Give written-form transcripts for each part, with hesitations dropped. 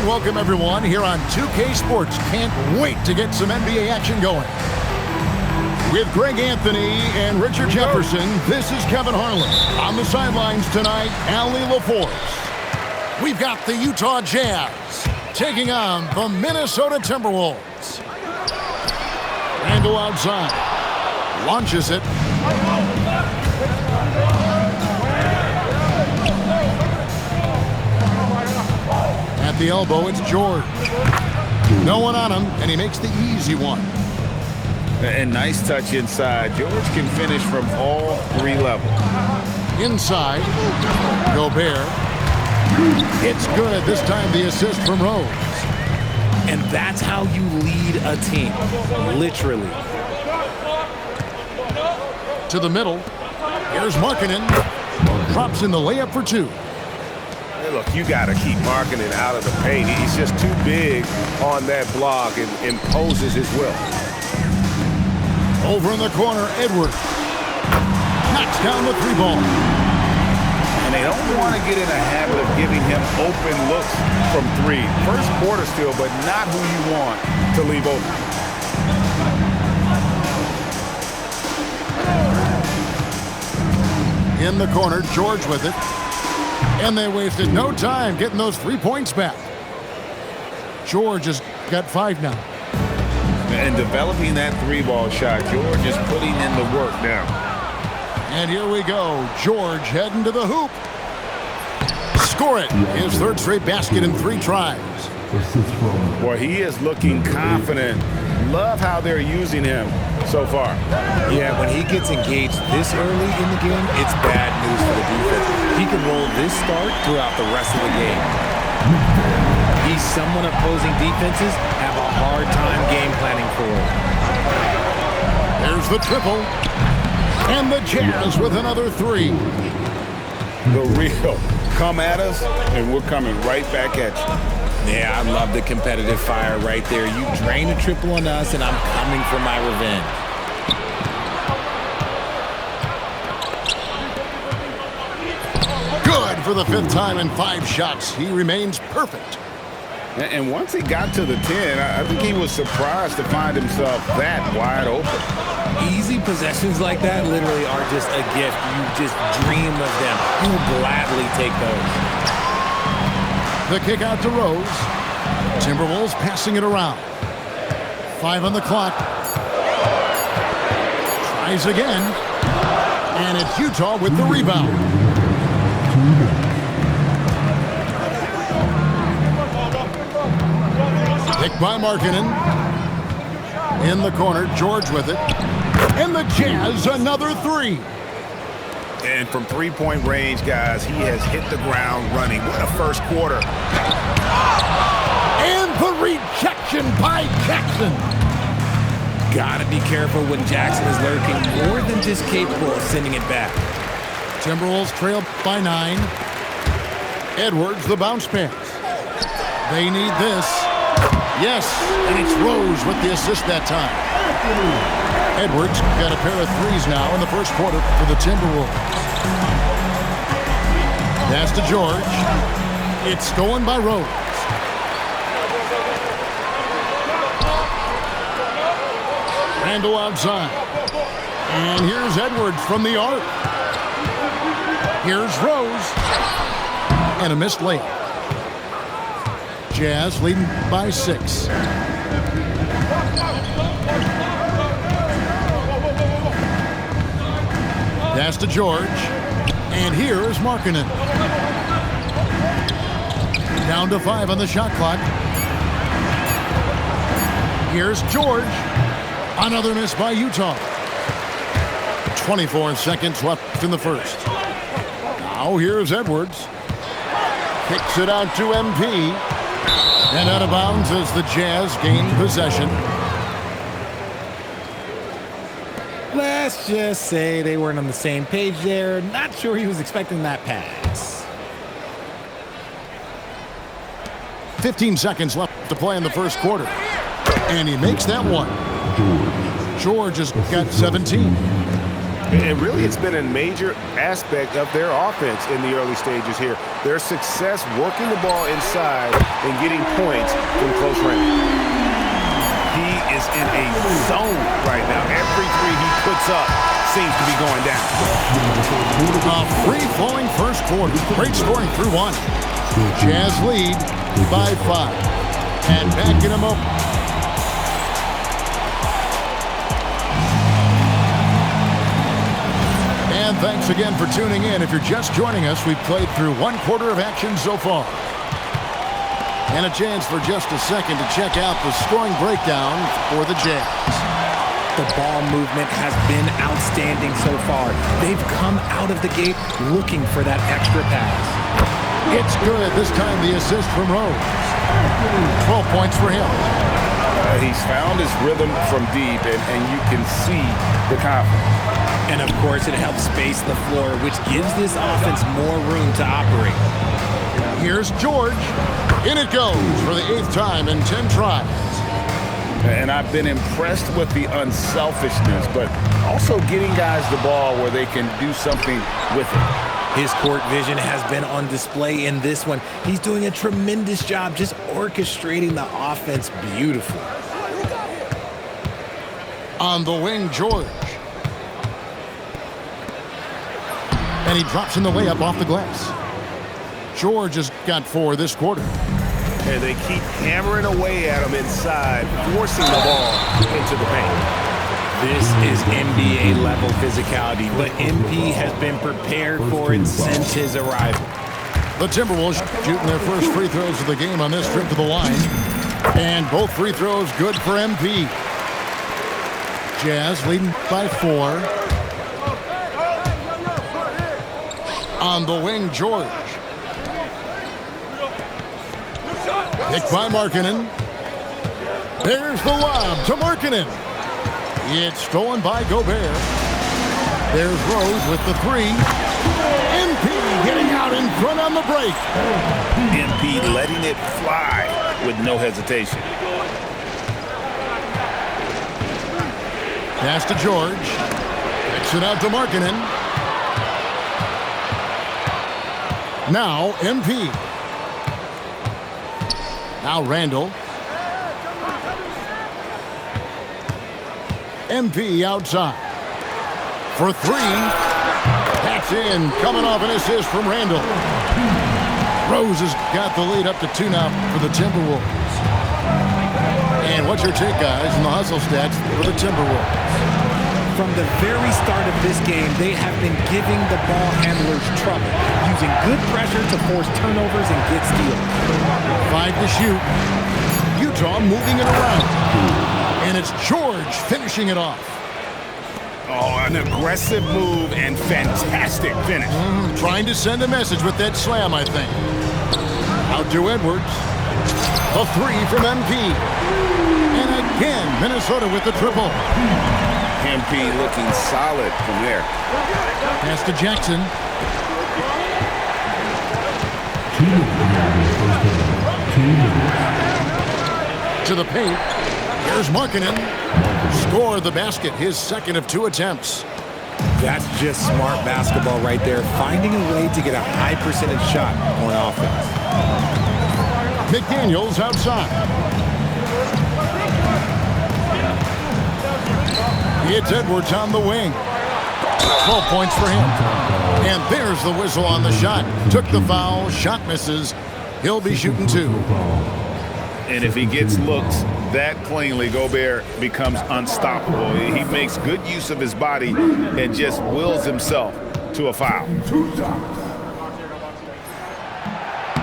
welcome everyone here on 2K Sports. Can't wait to get some NBA action going. With Greg Anthony and Richard Jefferson, this is Kevin Harlan. On the sidelines tonight, Allie LaForce. We've got the Utah Jazz taking on the Minnesota Timberwolves. Randle outside. Launches it. At the elbow, it's George. No one on him, and he makes the easy one. And nice touch inside. George can finish from all three levels. Inside, Gobert. It's good. This time the assist from Rose. And that's how you lead a team, literally. To the middle. Here's Markkanen. Drops in the layup for two. Hey, look, you got to keep Markkanen out of the paint. He's just too big on that block and imposes his will. Over in the corner, Edwards. Knocks down the three ball. And they don't want to get in a habit of giving him open looks from three. First quarter still, but not who you want to leave open. In the corner, George with it. And they wasted no time getting those 3 points back. George has got 5 now. And developing that three-ball shot, George is putting in the work now. And here we go. George heading to the hoop. Score it. His third straight basket in 3 tries. Boy, he is looking confident. Love how they're using him so far. Yeah, when he gets engaged this early in the game, it's bad news for the defense. He can roll this start throughout the rest of the game. He's someone opposing defenses have a hard time game planning for. There's the triple. And the Jazz with another 3. The real come at us, and we're coming right back at you. Yeah, I love the competitive fire right there. You drain a triple on us, and I'm coming for my revenge. Good for the 5th time in 5 shots. He remains perfect. And once he got to the 10, I think he was surprised to find himself that wide open. Easy possessions like that literally are just a gift. You just dream of them. You will gladly take those. The kick out to Rose. Timberwolves passing it around. 5 on the clock. Tries again. And it's Utah with the rebound. Picked by Markkanen. In the corner, George with it. And the Jazz, another 3. And from three-point range, guys, he has hit the ground running. What a first quarter. And the rejection by Jackson. Gotta be careful when Jackson is lurking, more than just capable of sending it back. Timberwolves trail by 9. Edwards, the bounce pass. They need this. Yes, and it's Rose with the assist that time. Edwards got a pair of 3s now in the first quarter for the Timberwolves. Pass to George. It's stolen by Rose. Randle outside. And here's Edwards from the arc. Here's Rose. And a missed layup. Jazz leading by 6. Pass to George. And here is Markkanen. Down to 5 on the shot clock. Here's George. Another miss by Utah. 24 seconds left in the first. Now here's Edwards. Kicks it out to MP. And out of bounds as the Jazz gain possession. Let's just say they weren't on the same page there. Not sure he was expecting that pass. 15 seconds left to play in the first quarter. And he makes that one. George has got 17. And really, it's been a major aspect of their offense in the early stages here. Their success working the ball inside and getting points from close range. He is in a zone right now. Every three he puts up seems to be going down. A free-flowing first quarter. Great scoring through one. Jazz lead by 5. And back in a moment. And thanks again for tuning in. If you're just joining us, we've played through one quarter of action so far. And a chance for just a second to check out the scoring breakdown for the Jazz. The ball movement has been outstanding so far. They've come out of the gate looking for that extra pass. It's good. This time the assist from Rose. 12 points for him. He's found his rhythm from deep, and you can see the confidence. And, of course, it helps space the floor, which gives this offense more room to operate. Here's George. In it goes for the 8th time in 10 tries. And I've been impressed with the unselfishness, but also getting guys the ball where they can do something with it. His court vision has been on display in this one. He's doing a tremendous job just orchestrating the offense beautifully. On the wing, George. And he drops in the layup off the glass. George has got 4 this quarter. And they keep hammering away at him inside, forcing the ball into the paint. This is NBA-level physicality, but MP has been prepared for it since his arrival. The Timberwolves shooting their first free throws of the game on this trip to the line. And both free throws good for MP. Jazz leading by 4. On the wing, George. Picked by Markkanen. There's the lob to Markkanen. It's stolen by Gobert. There's Rose with the 3. MP getting out in front on the break. MP letting it fly with no hesitation. Pass to George. Kicks it out to Markkanen. Now MP. Now Randall. MP outside. For 3. That's in. Coming off an assist from Randall. Rose has got the lead up to 2 now for the Timberwolves. And what's your take, guys, in the hustle stats for the Timberwolves? From the very start of this game, they have been giving the ball handlers trouble, using good pressure to force turnovers and get steals. 5 to shoot. Utah moving it around. And it's George finishing it off. Oh, an aggressive move and fantastic finish. Trying to send a message with that slam, I think. Out to Edwards. A 3 from MP. And again, Minnesota with the triple. MP looking solid from there. Pass to Jackson. To the paint. Here's Markkanen. Score the basket, his second of 2 attempts. That's just smart basketball right there, finding a way to get a high percentage shot on offense. McDaniels outside. It's Edwards on the wing. 12 points for him. And there's the whistle on the shot. Took the foul, shot misses. He'll be shooting 2. And if he gets looks that cleanly, Gobert becomes unstoppable. He makes good use of his body and just wills himself to a foul.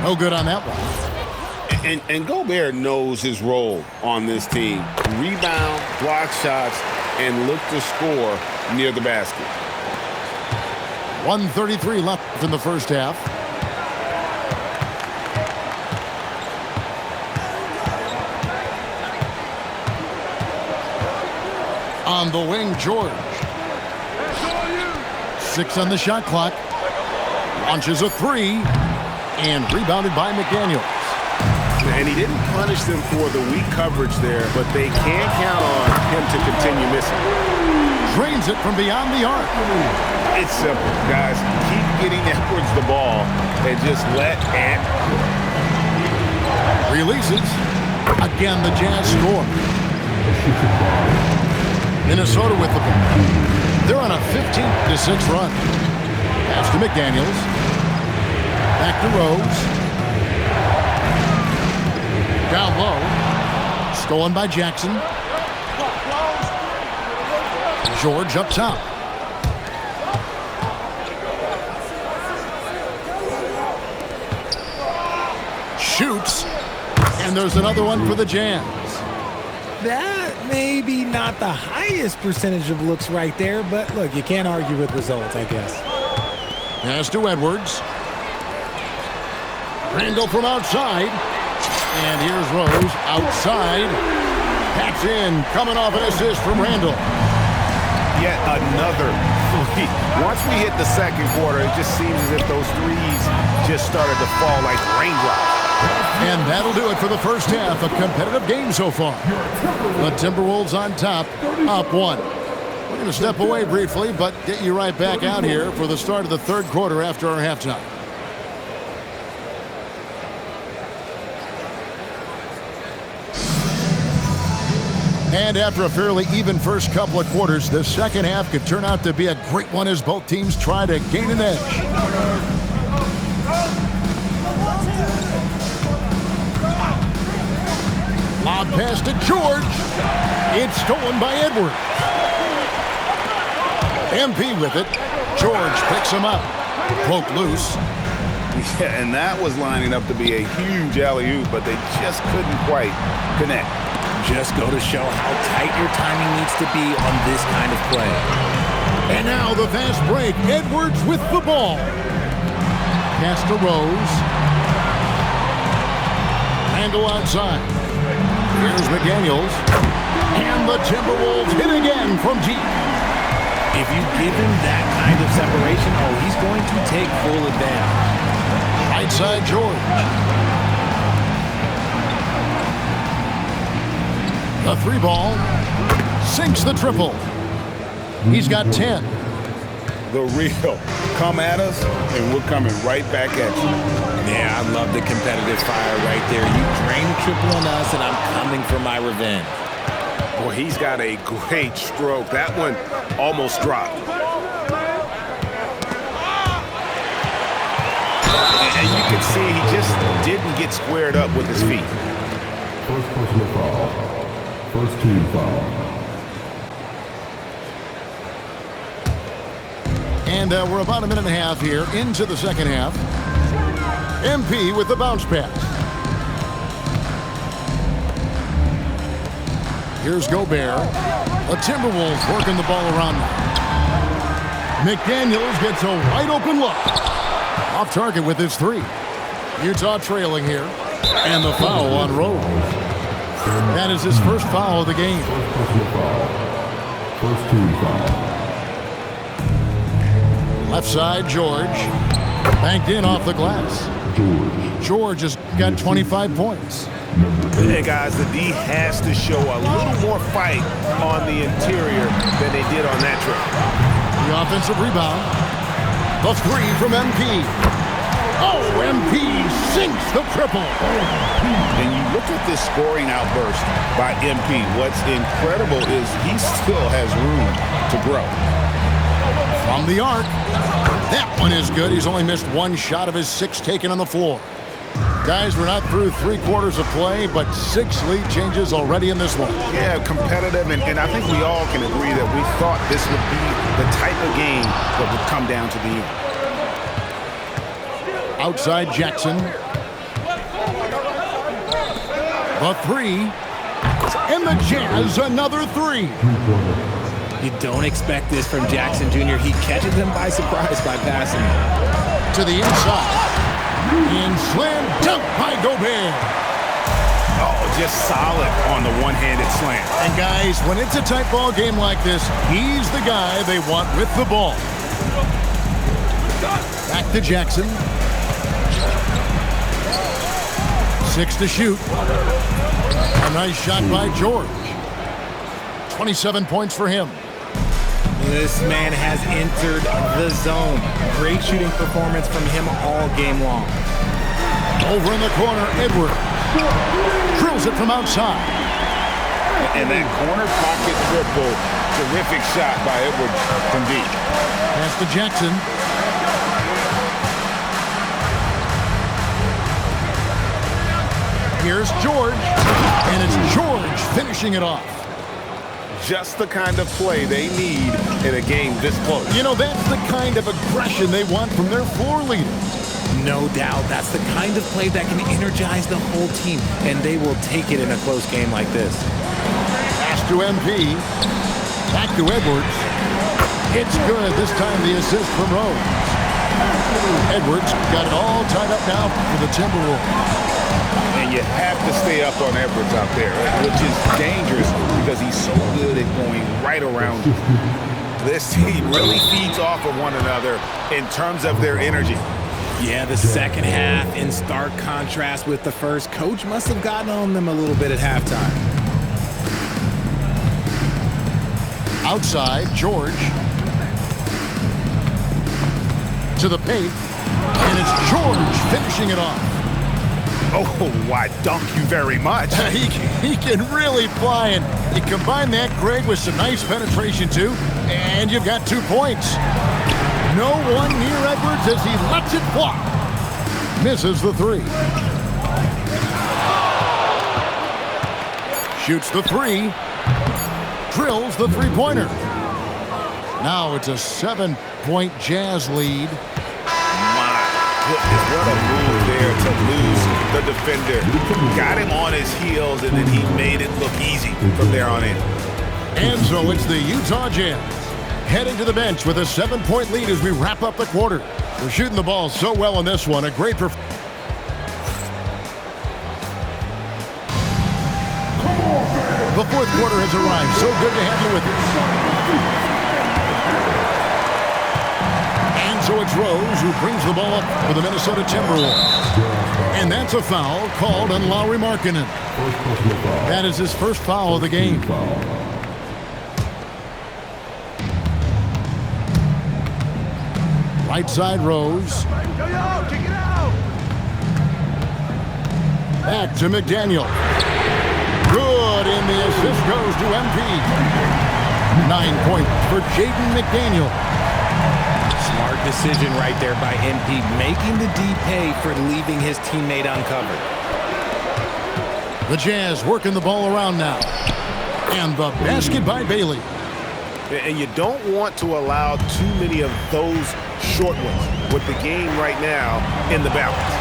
No good on that one. And Gobert knows his role on this team. Rebound, block shots, and look to score near the basket. 1:33 left in the first half. On the wing, George. 6 on the shot clock. Launches a 3. And rebounded by McDaniels. And he didn't punish them for the weak coverage there, but they can't count on him to continue missing. Drains it from beyond the arc. It's simple, guys. Keep getting Edwards the ball and just let Ant. Releases. Again, the Jazz score. Minnesota with the ball. They're on a 15-6 run. Pass to McDaniels. Back to Rose. Down low. Stolen by Jackson. George up top. Shoots. And there's another one for the Jazz. That may be not the highest percentage of looks right there, but look, you can't argue with results, I guess. Pass to Edwards. Randall from outside. And here's Rose outside. Taps in, coming off an assist from Randall. Yet another three. Once we hit the second quarter, it just seems as if those threes just started to fall like raindrops. And that'll do it for the first half. A competitive game so far. The Timberwolves on top, up 1. We're going to step away briefly, but get you right back out here for the start of the third quarter after our halftime. And after a fairly even first couple of quarters, the second half could turn out to be a great one as both teams try to gain an edge. Lob pass to George. It's stolen by Edwards. MP with it. George picks him up. Broke loose. Yeah, and that was lining up to be a huge alley-oop, but they just couldn't quite connect. Just go to show how tight your timing needs to be on this kind of play. And now the fast break. Edwards with the ball. Pass to Rose. Randall outside. Here's McDaniels. And the Timberwolves hit again from deep. If you give him that kind of separation, he's going to take full advantage. Right side George. The 3 ball. Sinks the triple. He's got 10. The real. Come at us, and we're coming right back at you. Yeah, I love the competitive fire right there. You drain a triple on us, and I'm coming for my revenge. Boy, he's got a great stroke. That one almost dropped. And you can see he just didn't get squared up with his feet. First personal foul. First team foul. And we're about a minute and a half here into the second half. MP with the bounce pass. Here's Gobert. The Timberwolves working the ball around now. McDaniels gets a wide open look. Off target with his 3. Utah trailing here. And the foul on Rose. That is his first foul of the game. First team foul. Left side, George. Banked in off the glass. George has got 25 points. Hey, guys, the D has to show a little more fight on the interior than they did on that trip. The offensive rebound. The 3 from MP. Oh, MP sinks the triple. And you look at this scoring outburst by MP. What's incredible is he still has room to grow. From the arc. That one is good. He's only missed 1 shot of his 6 taken on the floor. Guys, we're not through 3 quarters of play, but 6 lead changes already in this one. Yeah, competitive, and I think we all can agree that we thought this would be the type of game that would come down to the end. Outside Jackson. The 3. And the Jazz, another 3. You don't expect this from Jackson Jr. He catches them by surprise by passing it. To the inside. And slam dunk by Gobert. Oh, just solid on the one-handed slam. And guys, when it's a tight ball game like this, he's the guy they want with the ball. Back to Jackson. 6 to shoot. A nice shot by George. 27 points for him. This man has entered the zone. Great shooting performance from him all game long. Over in the corner, Edwards drills it from outside. And that corner pocket triple, terrific shot by Edwards from deep. Pass to Jackson. Here's George, and it's George finishing it off. Just the kind of play they need in a game this close. You know, that's the kind of aggression they want from their floor leader. No doubt, that's the kind of play that can energize the whole team, and they will take it in a close game like this. Pass to MP. Back to Edwards. It's good. This time the assist from Rose. Edwards got it all tied up now for the Timberwolves. And you have to stay up on Edwards out there, which is dangerous because he's so good at going right around you. This team really feeds off of one another in terms of their energy. Yeah, the second half in stark contrast with the first. Coach must have gotten on them a little bit at halftime. Outside, George. To the paint. And it's George finishing it off. Oh, why, thank you very much. He can really fly, and you combine that, Greg, with some nice penetration, too, and you've got 2 points. No one near Edwards as he lets it fly. Misses the 3. Shoots the 3. Drills the three-pointer. Now it's a 7-point Jazz lead. My goodness, what a move there to lose the defender. Got him on his heels, and then he made it look easy from there on in. And so it's the Utah Jazz heading to the bench with a 7-point lead as we wrap up the quarter. They're shooting the ball so well in this one. A great performance. The fourth quarter has arrived. So good to have you with us. And so it's Rose who brings the ball up for the Minnesota Timberwolves. And that's a foul called on Lauri Markkanen. That is his first foul of the game. Right side, Rose. Back to McDaniel. Good, and the assist goes to MP. 9 points for Jaden McDaniel. Smart decision right there by MP, making the D pay for leaving his teammate uncovered. The Jazz working the ball around now. And the basket by Bailey. And you don't want to allow too many of those short ones with the game right now in the balance.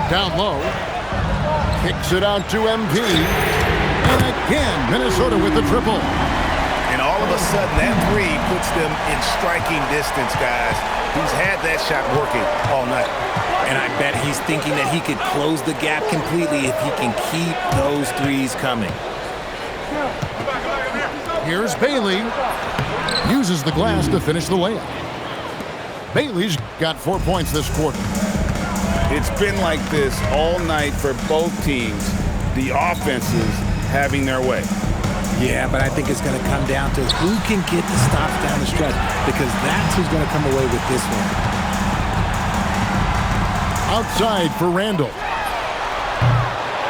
Down low. Kicks it out to MP. And again, Minnesota with the triple. And all of a sudden, that three puts them in striking distance, guys. He's had that shot working all night. And I bet he's thinking that he could close the gap completely if he can keep those threes coming. Here's Bailey. Uses the glass to finish the layup. Bailey's got 4 points this quarter. It's been like this all night for both teams. The offenses having their way. Yeah, but I think it's going to come down to who can get the stops down the stretch, because that's who's going to come away with this one. Outside for Randall.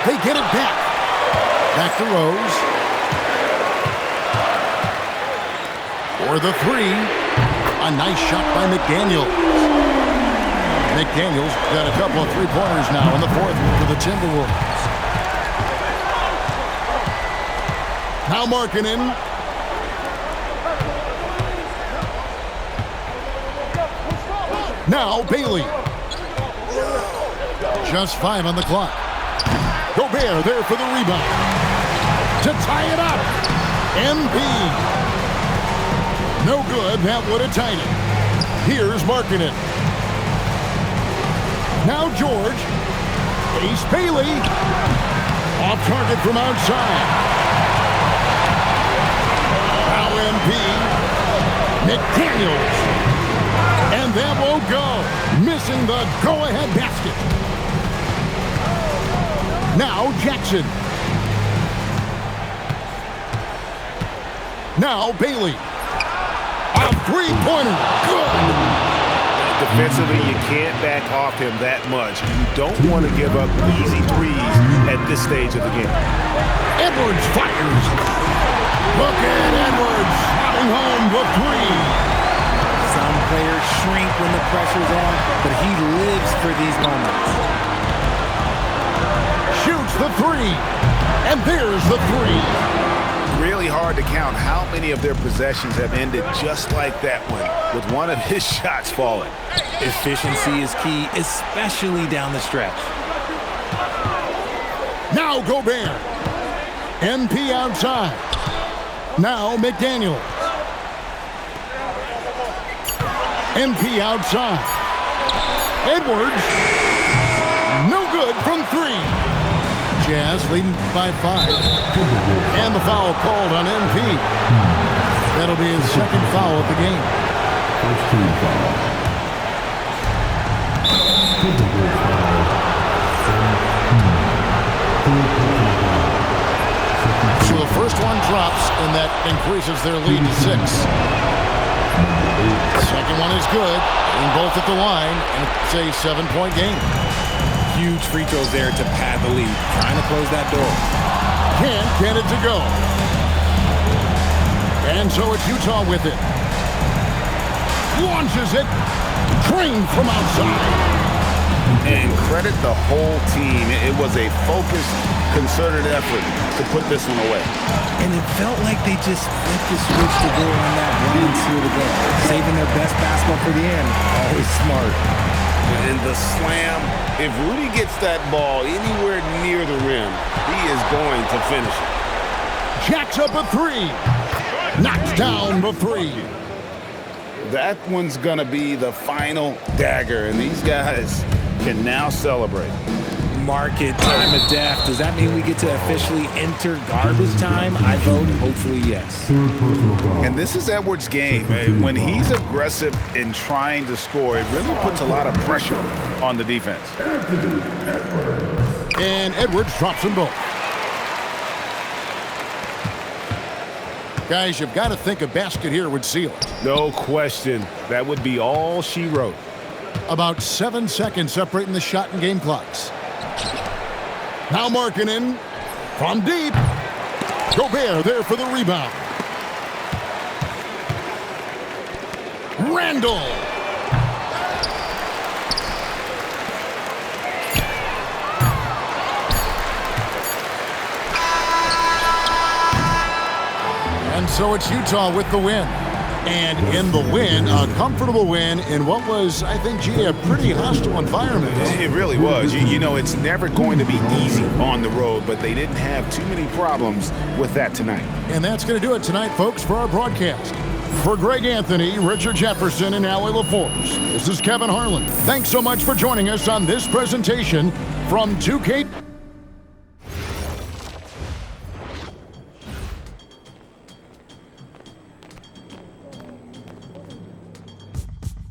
They get it back. Back to Rose. For the 3. A nice shot by McDaniel. McDaniel's got a couple of three-pointers now in the fourth for the Timberwolves. Now Markkanen. Now Bailey. Just 5 on the clock. Gobert there for the rebound. To tie it up. MP. No good. That would have tied it. Here's Markkanen. Now George. Ace Bailey. Off target from outside. Now MP. McDaniels. And that won't go. Missing the go-ahead basket. Now Jackson. Now Bailey. A three-pointer. Good. Defensively, you can't back off him that much. You don't want to give up easy threes at this stage of the game. Edwards fires. Look at Edwards shotting home the three. Some players shrink when the pressure's on, but he lives for these moments. Shoots the three. And there's the three. Really hard to count how many of their possessions have ended just like that one, with one of his shots falling. Efficiency is key, especially down the stretch. Now Gobert. MP outside. Now McDaniel. MP outside. Edwards. No good from three. Jazz leading by 5. And the foul called on MP. That'll be his second foul of the game. First team foul. So the first one drops, and that increases their lead to 6. The second one is good, and both at the line, and it's a 7-point game. Huge free throws there to pad the lead, trying to close that door. Can't get it to go. And so it's Utah with it. Launches it. Trained from outside. And credit the whole team. It was a focused, concerted effort to put this one away. And it felt like they just flipped the switch to go on that run and seal the game. Saving their best basketball for the end. Always smart. And the slam, if Rudy gets that ball anywhere near the rim, he is going to finish it. Jacks up a 3. Knocks down the 3. That one's going to be the final dagger, and these guys can now celebrate. Market time of death. Does that mean we get to officially enter garbage time? I vote hopefully yes. And this is Edwards' game. When he's aggressive in trying to score, it really puts a lot of pressure on the defense. And Edwards drops them both. Guys, you've got to think a basket here would seal it. No question. That would be all she wrote. About 7 seconds separating the shot and game clocks. Now Markkanen from deep. Gobert there for the rebound. Randall. And so it's Utah with the win. And in the win, a comfortable win in what was, I think, G, a pretty hostile environment. It really was. You know, it's never going to be easy on the road, but they didn't have too many problems with that tonight. And that's going to do it tonight, folks, for our broadcast. For Greg Anthony, Richard Jefferson, and Allie LaForce, this is Kevin Harlan. Thanks so much for joining us on this presentation from 2K.